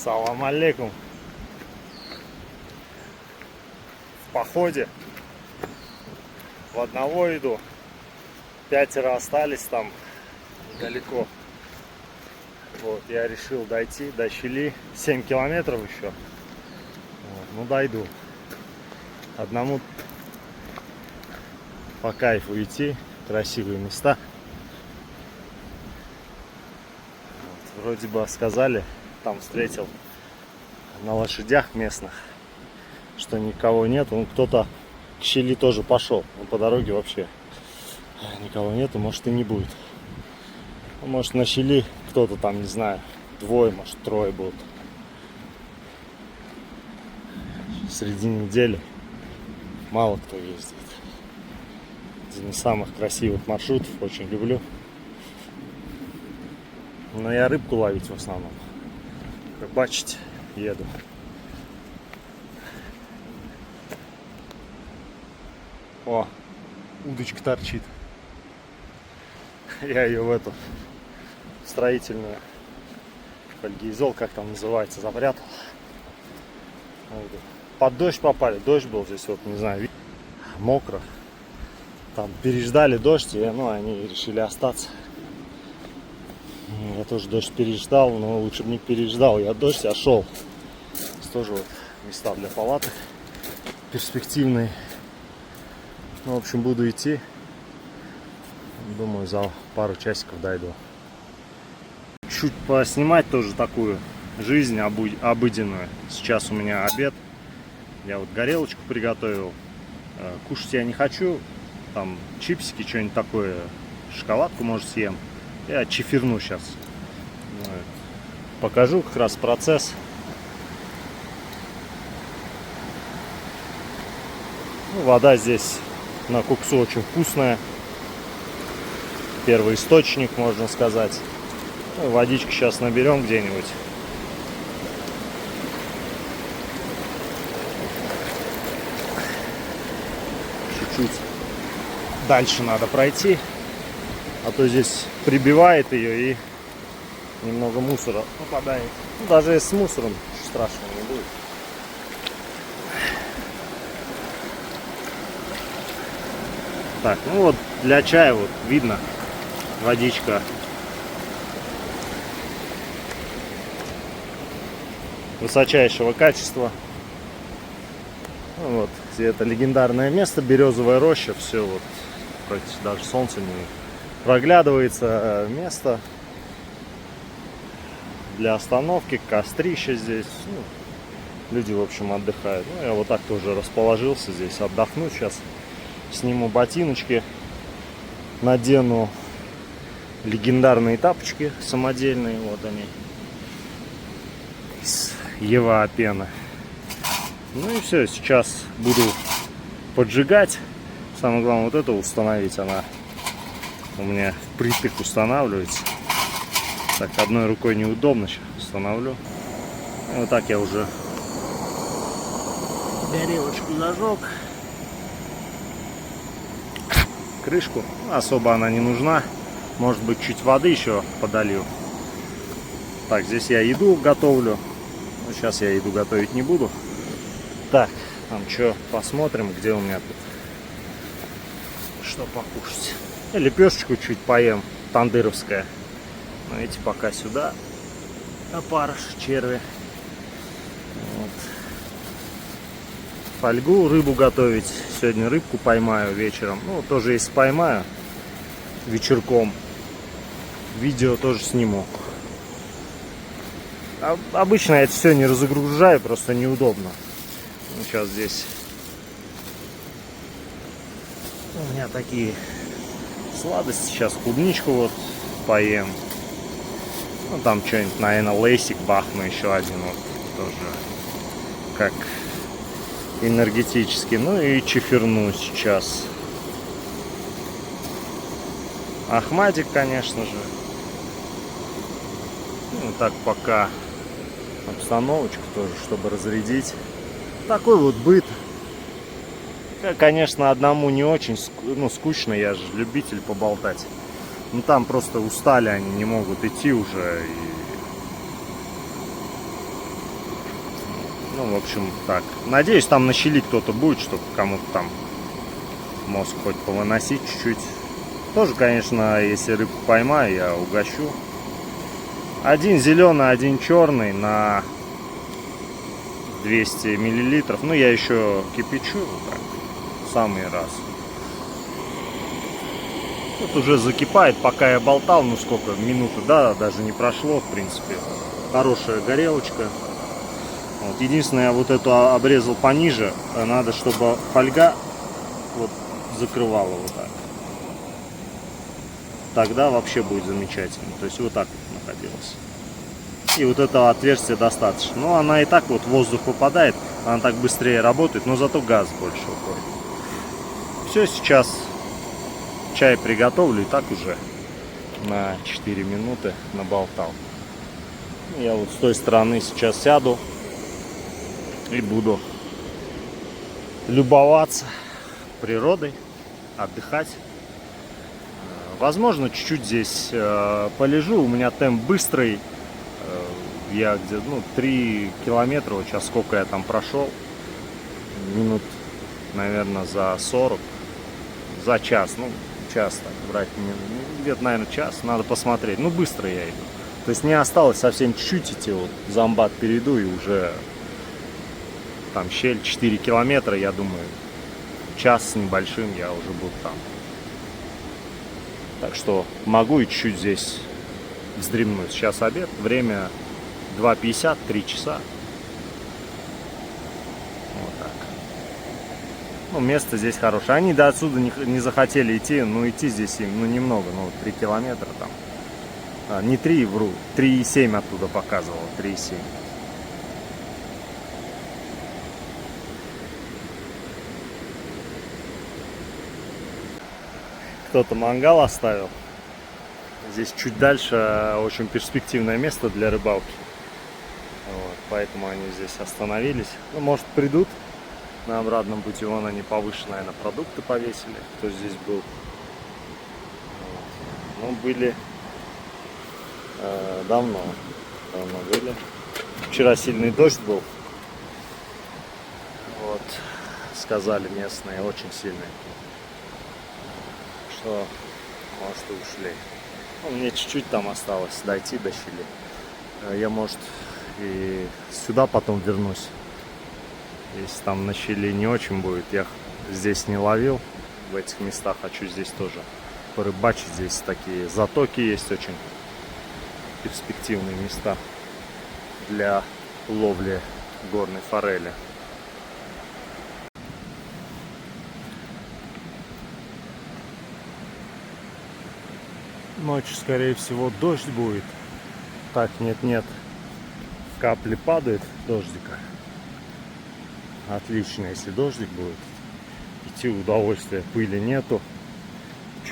Салам алейкум. В походе. В одного иду. 5 остались там недалеко. Вот, я решил дойти до Чили. 7 километров еще. Вот, ну дойду. Одному по кайфу идти. Красивые места. Вот, вроде бы сказали, там встретил на лошадях местных, что никого нет. Ну, кто-то к Чили тоже пошел. Но по дороге вообще никого нету, может и не будет. Может на Чили кто-то там, не знаю, 2, может 3 будут. Среди недели мало кто ездит. Один из самых красивых маршрутов, очень люблю. Но я рыбку ловить в основном. Рыбачить еду. О, удочка торчит. Я ее в эту строительную фольгоизол, как там называется, запрятал. Под дождь попали. Дождь был здесь, вот, не знаю, мокро. Там переждали дождь, и они решили остаться. Я тоже дождь переждал, но лучше бы не переждал. Я дождь, а шел. Здесь тоже вот места для палаток перспективные. Ну, в общем, буду идти. Думаю, за пару часиков дойду. Чуть поснимать тоже такую жизнь обыденную. Сейчас у меня обед. Я вот горелочку приготовил. Кушать я не хочу. Там чипсики, что-нибудь такое. Шоколадку, может, съем. Я чефирну сейчас. Покажу как раз процесс. Ну, вода здесь на куксу очень вкусная. Первый источник, можно сказать. Ну, водички сейчас наберем где-нибудь. Чуть-чуть дальше надо пройти. А то здесь прибивает ее и немного мусора попадает. Ну, даже если с мусором страшного не будет. Так, ну вот для чая вот видно водичка. Высочайшего качества. Ну, вот это легендарное место, березовая роща. Все вот, даже солнце не проглядывается. Место для остановки, кострище здесь. Ну, люди, в общем, отдыхают. Ну, я вот так тоже расположился здесь, отдохну сейчас. Сниму ботиночки, надену легендарные тапочки самодельные. Вот они. Из Евапена. Ну и все, сейчас буду поджигать. Самое главное вот это установить. Она у меня впритык устанавливается. Так, одной рукой неудобно, сейчас установлю. И вот так я уже горелочку зажег. Крышку. Особо она не нужна. Может быть, чуть воды еще подолью. Так, здесь я еду готовлю. Но сейчас я еду готовить не буду. Так, там что, посмотрим, где у меня тут что покушать. Лепешечку чуть поем, тандыровская. Но эти пока сюда. Опарыш, черви. Вот. Фольгу, рыбу готовить. Сегодня рыбку поймаю вечером. Ну, тоже если поймаю вечерком, видео тоже сниму. Обычно я это все не разгружаю, просто неудобно. Ну, сейчас здесь у меня такие сладости. Сейчас клубничку вот поем. Ну, там что-нибудь, наверное, лейсик бахну еще один. Вот тоже как энергетический. Ну и чефирну сейчас. Ахмадик, конечно же. Ну, так пока обстановочку тоже, чтобы разрядить. Такой вот быт. Конечно, одному не очень скучно, я же любитель поболтать. Ну там просто устали, они не могут идти уже. Ну, в общем, так. Надеюсь, там на щели кто-то будет, чтобы кому-то там мозг хоть повыносить чуть-чуть. Тоже, конечно, если рыбку поймаю, я угощу. Один зеленый, один черный на 200 миллилитров. Ну, я еще кипячу, вот так, в самый раз. Тут уже закипает, пока я болтал, ну сколько, минуты, да, даже не прошло, в принципе. Хорошая горелочка. Вот. Единственное, я вот эту обрезал пониже, надо, чтобы фольга вот закрывала вот так. Тогда вообще будет замечательно. То есть вот так вот находилось. И вот этого отверстия достаточно. Ну, она и так вот воздух выпадает, она так быстрее работает, но зато газ больше уходит. Все, сейчас чай приготовлю, и так уже на 4 минуты наболтал. Я вот с той стороны сейчас сяду и буду любоваться природой, отдыхать. Возможно, чуть-чуть здесь полежу. У меня темп быстрый. Я где-то 3 километра, вот сейчас сколько я там прошел. Минут, наверное, за 40. За час. Ну, час так брать. Где-то, наверное, час. Надо посмотреть. Ну, быстро я иду. То есть не осталось совсем чуть-чуть идти. Вот Замбат перейду и уже там щель 4 километра, я думаю, час с небольшим я уже буду там. Так что могу и чуть-чуть здесь вздремнуть. Сейчас обед, время 2:50, 3 часа. Вот так. Ну, место здесь хорошее. Они до отсюда не захотели идти, но идти здесь им, ну, немного, ну, 3 километра там. Не 3, вру, 3,7 оттуда показывало, 3,7. Кто-то мангал оставил. Здесь чуть дальше очень перспективное место для рыбалки. Вот, поэтому они здесь остановились. Ну, может, придут на обратном пути. Вон они повыше, наверное, продукты повесили, кто здесь был. Вот. Ну, были давно были. Вчера сильный дождь был. Вот, сказали местные, очень сильный. Что, может, и ушли. Ну, мне чуть-чуть там осталось дойти до щели. Я, может, и сюда потом вернусь. Если там на щели не очень будет. Я здесь не ловил. В этих местах хочу здесь тоже порыбачить. Здесь такие затоки есть, очень перспективные места для ловли горной форели. Ночью, скорее всего, дождь будет. Так, нет-нет, капли падают дождика. Отлично, если дождик будет. Идти удовольствие, пыли нету.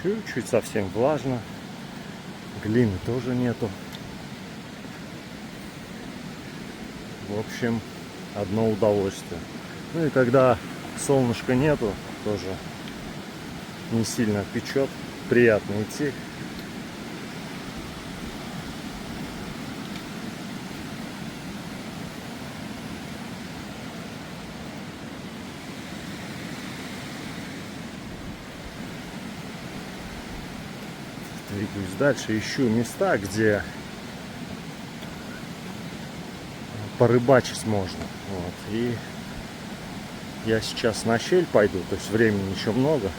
Чуть-чуть совсем влажно. Глины тоже нету. В общем, одно удовольствие. Ну и когда солнышка нету, тоже не сильно печет. Приятно идти. Двигаюсь дальше, ищу места, где порыбачить можно. Вот. И я сейчас на щель пойду, то есть времени еще много.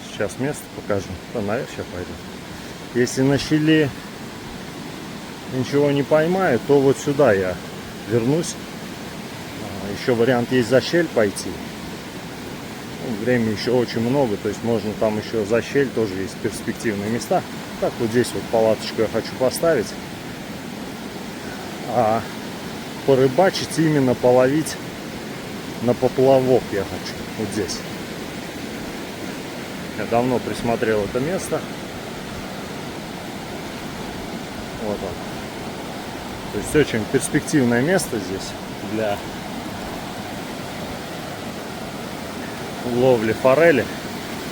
Сейчас место покажу, то наверх сейчас пойду. Если на щели ничего не поймаю, то вот сюда я вернусь. Еще вариант есть за щель пойти. Времени еще очень много, то есть можно там еще за щель, тоже есть перспективные места. Так, вот здесь вот палаточку я хочу поставить. А порыбачить, именно половить на поплавок я хочу. Вот здесь. Я давно присмотрел это место. Вот он. То есть очень перспективное место здесь для ловли форели.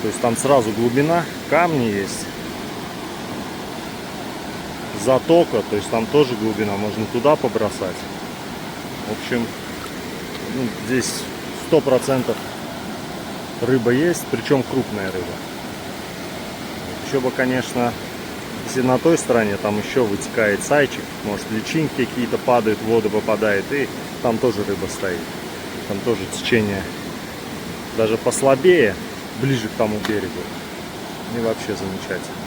То есть там сразу глубина, камни есть, затока, то есть там тоже глубина, можно туда побросать. В общем, ну, здесь 100% рыба есть, причем крупная рыба. Еще бы, конечно, если на той стороне там еще вытекает сайчик, может личинки какие-то падают, в воду попадает, и там тоже рыба стоит. Там тоже течение даже послабее, ближе к тому берегу. И вообще замечательно.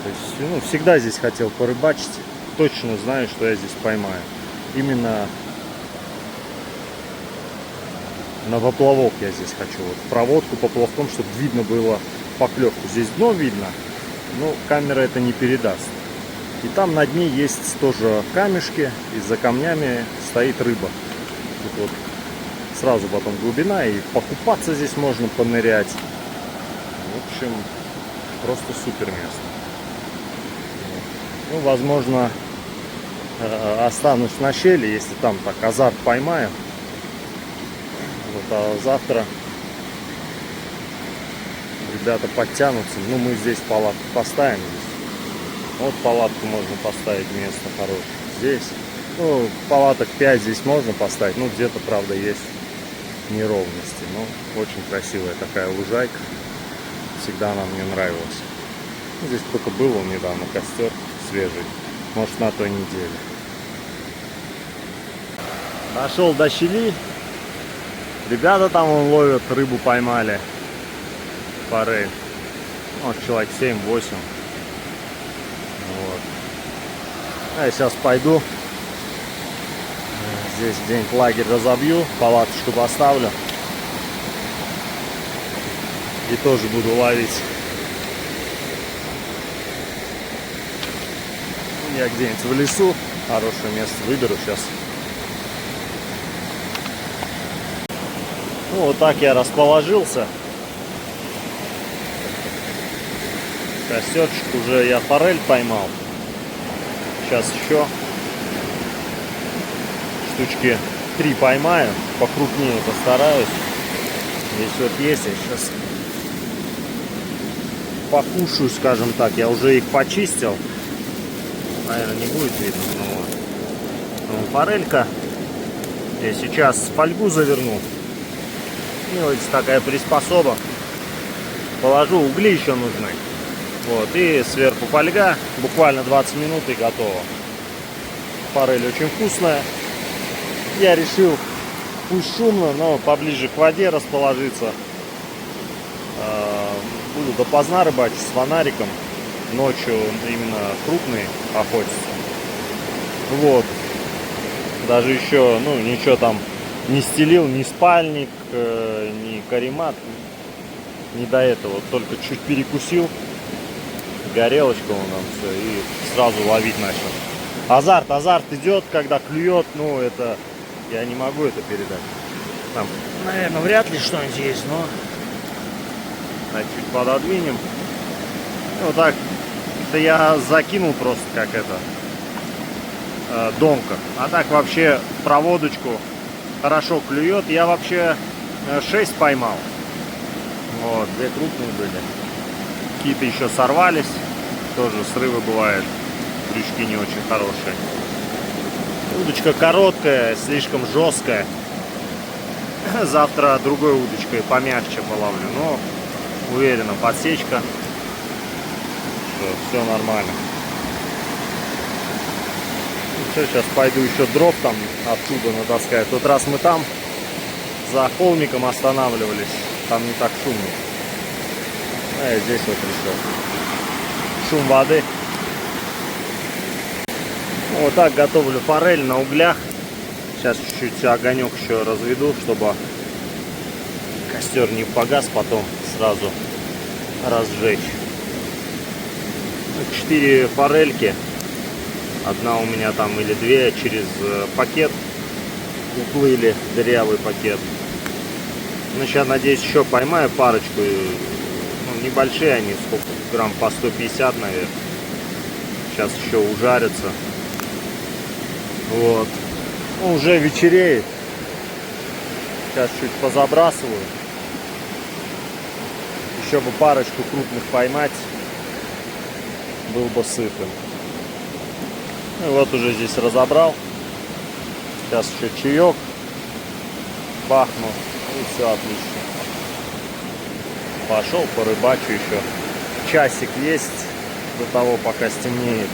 То есть, ну, всегда здесь хотел порыбачить. Точно знаю, что я здесь поймаю. Именно на поплавок я здесь хочу. Вот проводку поплавком, чтобы видно было поклевку. Здесь дно видно, но камера это не передаст. И там на дне есть тоже камешки, и за камнями стоит рыба. Тут вот сразу потом глубина, и покупаться здесь можно, понырять. В общем, просто супер место. Ну, возможно, останусь на щели, если там так азарт поймаю. Вот, а завтра ребята подтянутся. Ну, мы здесь палатку поставим. Вот палатку можно поставить, место хорошее. Здесь, ну, палаток 5 здесь можно поставить. Ну, где-то, правда, есть неровности. Но очень красивая такая лужайка. Всегда она мне нравилась. Здесь кто-то был, он недавно костер свежий. Может, на той неделе. Дошел до щели. Ребята там вон ловят, рыбу поймали. Форель. Может, человек 7-8. Вот. А я сейчас пойду. Здесь где-нибудь лагерь разобью, палаточку поставлю. И тоже буду ловить. Я где-нибудь в лесу хорошее место выберу сейчас. Ну, вот так я расположился. Костерчик, уже я форель поймал. Сейчас еще штучки 3 поймаю. Покрупнее постараюсь. Здесь вот есть, я сейчас покушаю, скажем так. Я уже их почистил. Наверное, не будет видно, но форелька. Я сейчас фольгу заверну. И вот такая приспособа. Положу, угли еще нужны. Вот, и сверху фольга. Буквально 20 минут и готово. Форель очень вкусная. Я решил, пусть шумно, но поближе к воде расположиться. Буду допоздна рыбачить с фонариком. Ночью именно крупные охотятся. Вот. Даже еще, ну, ничего там не стелил, ни спальник, ни каремат. Не до этого. Только чуть перекусил. Горелочка вон там все. И сразу ловить начал. Азарт идет, когда клюет. Ну, это... Я не могу это передать. Там, наверное, вряд ли что-нибудь есть, но... Чуть пододвинем. Вот так. Это я закинул просто как это. Домка. А так вообще проводочку хорошо клюет. Я вообще 6 поймал. Вот, 2 крупные были. Какие-то еще сорвались. Тоже срывы бывают. Крючки не очень хорошие. Удочка короткая, слишком жесткая. Завтра другой удочкой помягче половлю. Но уверенно, подсечка. Все нормально. Все, сейчас пойду еще дров там оттуда натаскаю. В тот раз мы там за холмиком останавливались. Там не так шумно. А я здесь вот решил. Шум воды. Вот так готовлю форель на углях. Сейчас чуть-чуть огонек еще разведу, чтобы костер не погас, потом сразу разжечь. 4 форельки. Одна у меня там или 2 через пакет уплыли, дырявый пакет. Ну, сейчас, надеюсь, еще поймаю парочку. Ну, небольшие они, сколько, грамм по 150, наверное. Сейчас еще ужарятся. Вот. Ну, уже вечереет. Сейчас чуть позабрасываю. Еще бы парочку крупных поймать. Был бы сытым. Ну, вот уже здесь разобрал. Сейчас еще чаек бахну, и все отлично. Пошел порыбачу еще. Часик есть до того, пока стемнеет.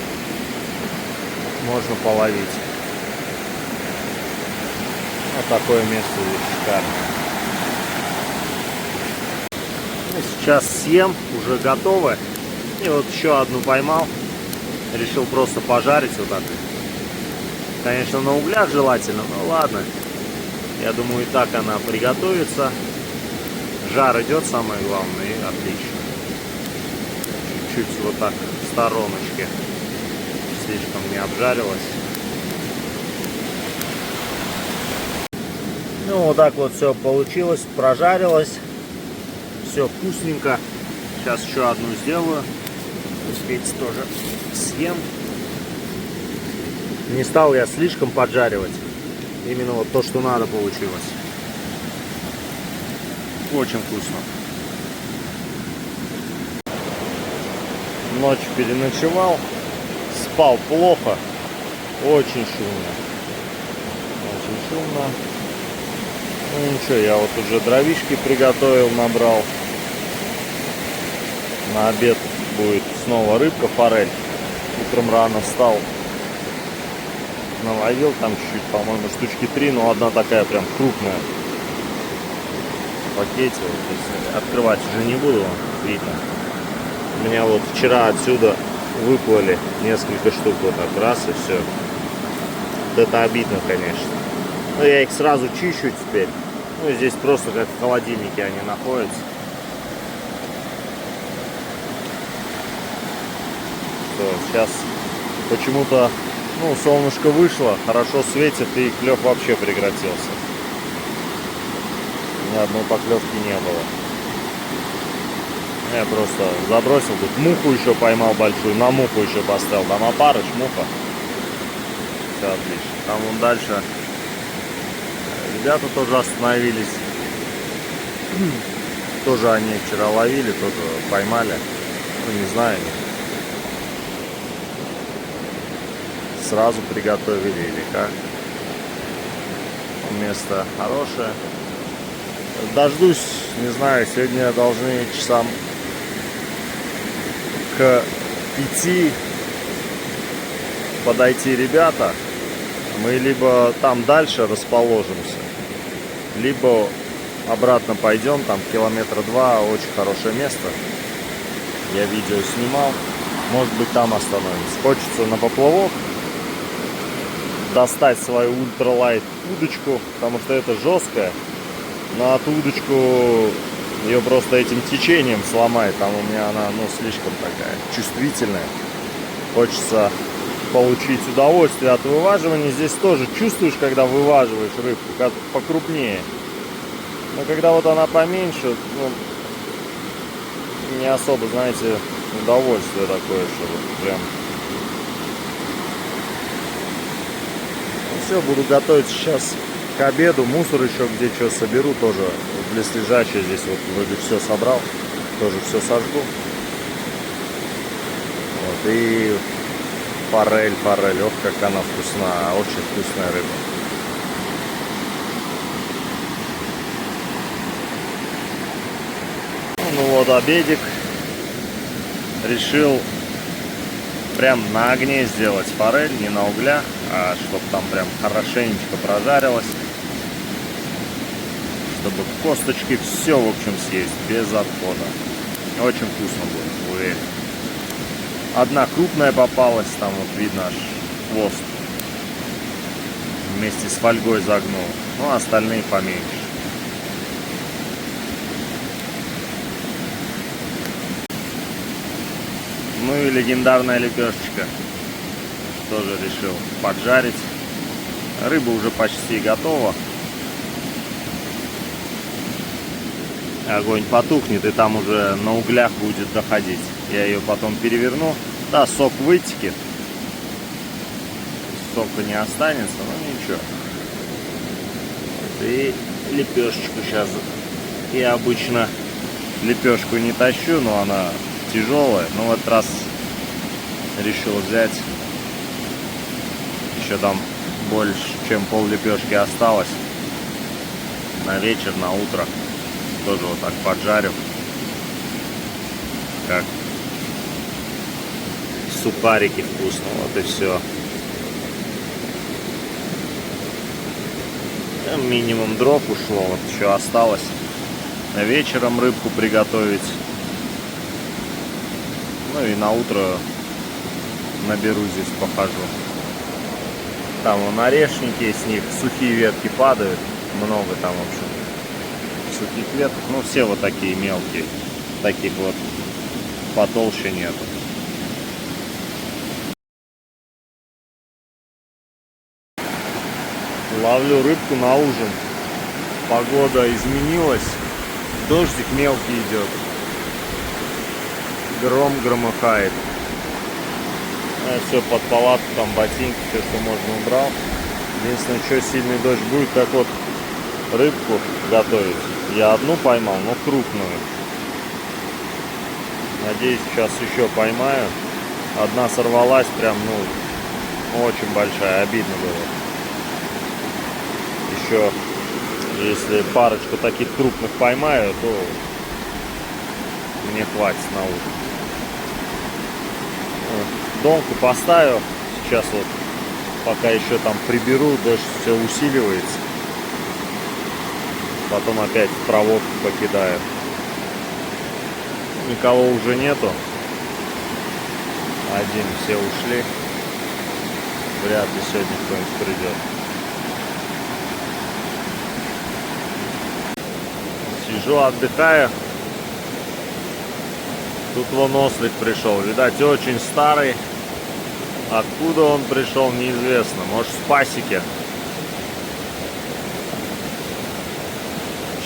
Можно половить. Вот такое место здесь шикарное. Ну, сейчас съем, уже готово. И вот еще одну поймал. Решил просто пожарить вот так. Конечно, на углях желательно, но ладно. Я думаю, и так она приготовится. Жар идет, самое главное, и отлично. Чуть-чуть вот так в стороночке. Слишком не обжарилась. Ну, вот так вот все получилось, прожарилось. Все вкусненько. Сейчас еще одну сделаю. Успеть тоже съем. Не стал я слишком поджаривать. Именно вот то, что надо, получилось. Очень вкусно. Ночь переночевал. Спал плохо. Очень шумно. Очень шумно. Ну ничего, я вот уже дровишки приготовил, набрал. На обед будет снова рыбка, форель. Утром рано встал. Наловил там чуть-чуть, по-моему, штучки 3, но одна такая прям крупная. В пакете. Вот, открывать уже не буду, видно. У меня вот вчера отсюда выплыли несколько штук вот так раз и все. Вот это обидно, конечно. Но я их сразу чищу теперь. Ну, здесь просто как в холодильнике они находятся. Все, сейчас почему-то, ну, солнышко вышло, хорошо светит, и клев вообще прекратился. Ни одной поклевки не было. Я просто забросил, тут муху еще поймал большую, на муху еще поставил. Там опарыш, муха. Все отлично. Там вон дальше ребята тоже остановились. Тоже они вчера ловили, тоже поймали. Ну, не знаю. Сразу приготовили или как. Место хорошее. Дождусь, не знаю, сегодня должны часам к 5 подойти ребята. Мы либо там дальше расположимся, либо обратно пойдем, там километра 2, очень хорошее место. Я видео снимал, может быть там остановимся. Хочется на поплавок достать свою ультралайт удочку, потому что это жесткая. На эту удочку ее просто этим течением сломает. Там у меня она, ну, слишком такая чувствительная. Хочется получить удовольствие от вываживания. Здесь тоже чувствуешь, когда вываживаешь рыбку, как покрупнее. Но когда вот она поменьше, ну, не особо, знаете, удовольствие такое, что вот прям. Ну, все, буду готовить сейчас к обеду. Мусор еще где что соберу, тоже близлежащее здесь вот вроде все собрал, тоже все сожгу. Вот, и форель, ох, как она вкусна, очень вкусная рыба. Ну вот обедик. Решил прям на огне сделать форель, не на углях, а чтобы там прям хорошенечко прожарилось. Чтобы косточки все, в общем, съесть без отхода. Очень вкусно будет, уверен. Одна крупная попалась, там вот видно аж хвост. Вместе с фольгой загнул. Ну, а остальные поменьше. Ну и легендарная лепешечка. Тоже решил поджарить. Рыба уже почти готова. Огонь потухнет, и там уже на углях будет доходить. Я ее потом переверну. Да, сок вытекет. Сока не останется, но ничего. И лепешечку сейчас. Я обычно лепешку не тащу, но она тяжелая. Но в этот раз решил взять. Еще там больше, чем пол лепешки осталось. На вечер, на утро. Тоже вот так поджарю. Как сухарики вкусно. Вот и все. Минимум дров ушло. Вот еще осталось. Вечером рыбку приготовить. Ну и на утро наберу здесь, похожу. Там вон орешники, с них сухие ветки падают. Много там, в общем, сухих веток. Ну, все вот такие мелкие. Таких вот потолще нету. Ловлю рыбку на ужин. Погода изменилась. Дождик мелкий идет. Гром громыхает. Я все под палатку, там ботинки, все, что можно, убрал. Единственное, что сильный дождь будет, как вот рыбку готовить. Я одну поймал, но крупную. Надеюсь, сейчас еще поймаю. Одна сорвалась прям, ну, очень большая, обидно было. Еще, если парочку таких крупных поймаю, то мне хватит на ужин. Донку поставил. Сейчас вот, пока еще там приберу, дождь все усиливается. Потом опять в проводку покидаю. Никого уже нету. Один, все ушли. Вряд ли сегодня кто-нибудь придет. Сижу, отдыхаю. Тут вон ослик пришел. Видать, очень старый. Откуда он пришел, неизвестно. Может, с пасеки.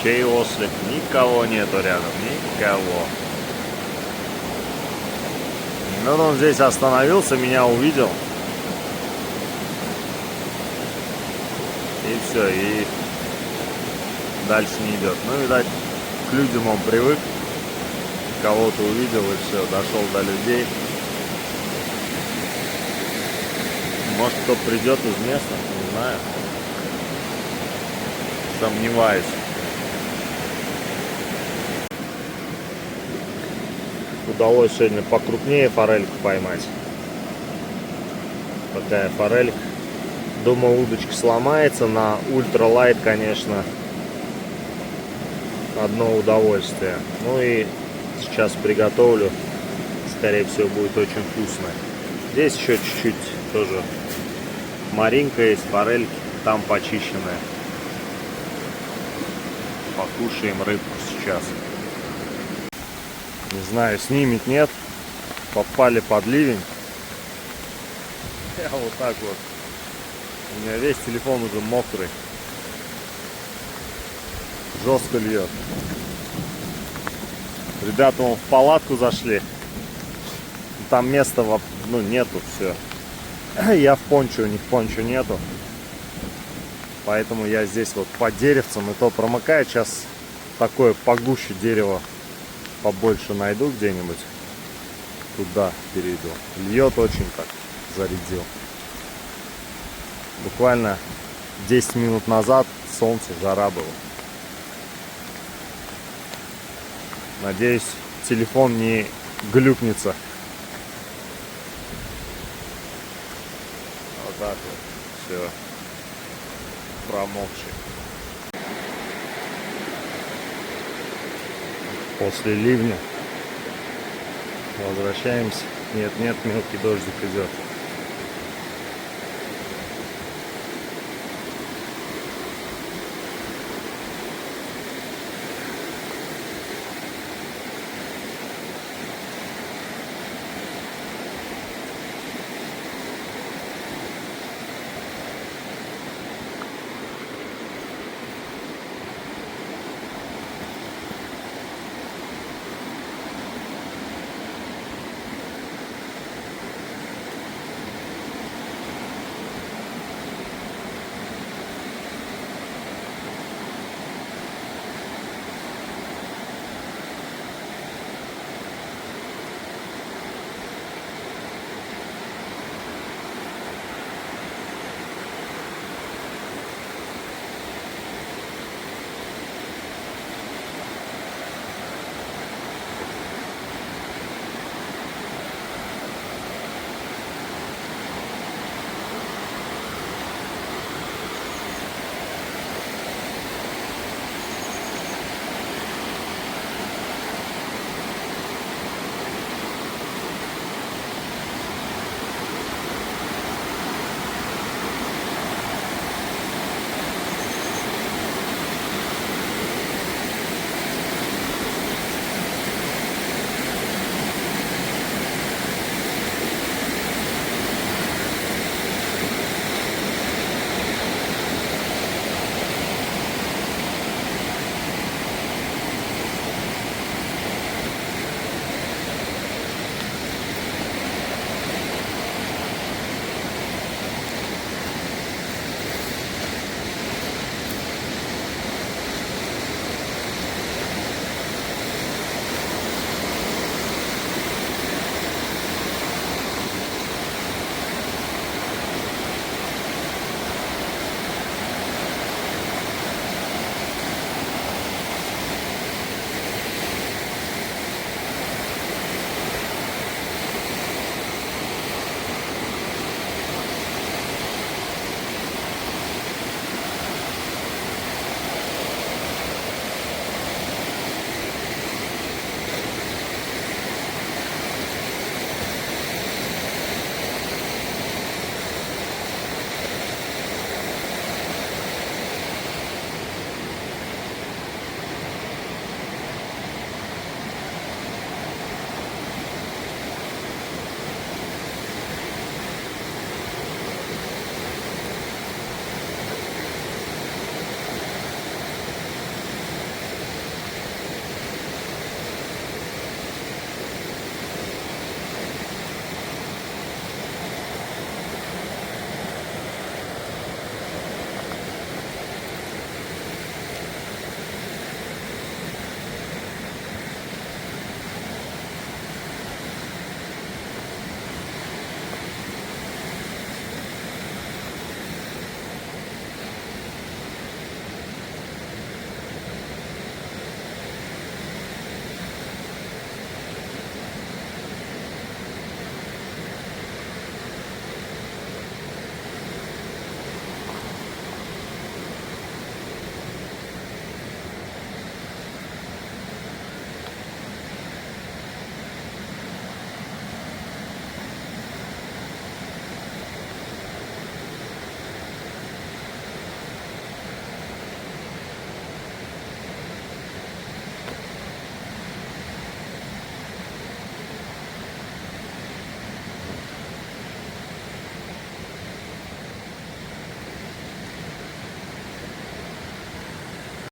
Чей ослик? Никого нету рядом. Никого. Ну, он здесь остановился, меня увидел. И все, и дальше не идет. Ну, видать, к людям он привык. Кого-то увидел и все, дошел до людей. Может, кто придет из местных, не знаю. Сомневаюсь. Удалось сегодня покрупнее форельку поймать. Такая форелька. Думаю, удочка сломается. На ультралайт, конечно, одно удовольствие. Ну и сейчас приготовлю. Скорее всего, будет очень вкусно. Здесь еще чуть-чуть тоже маринка есть, форельки. Там почищенная. Покушаем рыбку сейчас. Не знаю, снимет, нет. Попали под ливень. Я вот так вот. У меня весь телефон уже мокрый. Жестко льет. Ребята вон в палатку зашли. Там места нету, все. Я в пончо, у них пончо нету. Поэтому я здесь вот под деревцем, и то промокает. Сейчас такое погуще дерево побольше найду где-нибудь. Туда перейду. Льет очень так, зарядил. Буквально 10 минут назад солнце, жара было. Надеюсь, телефон не глюкнется. Вот так вот. Все. Промокший. После ливня возвращаемся. Нет, мелкий дождик идет.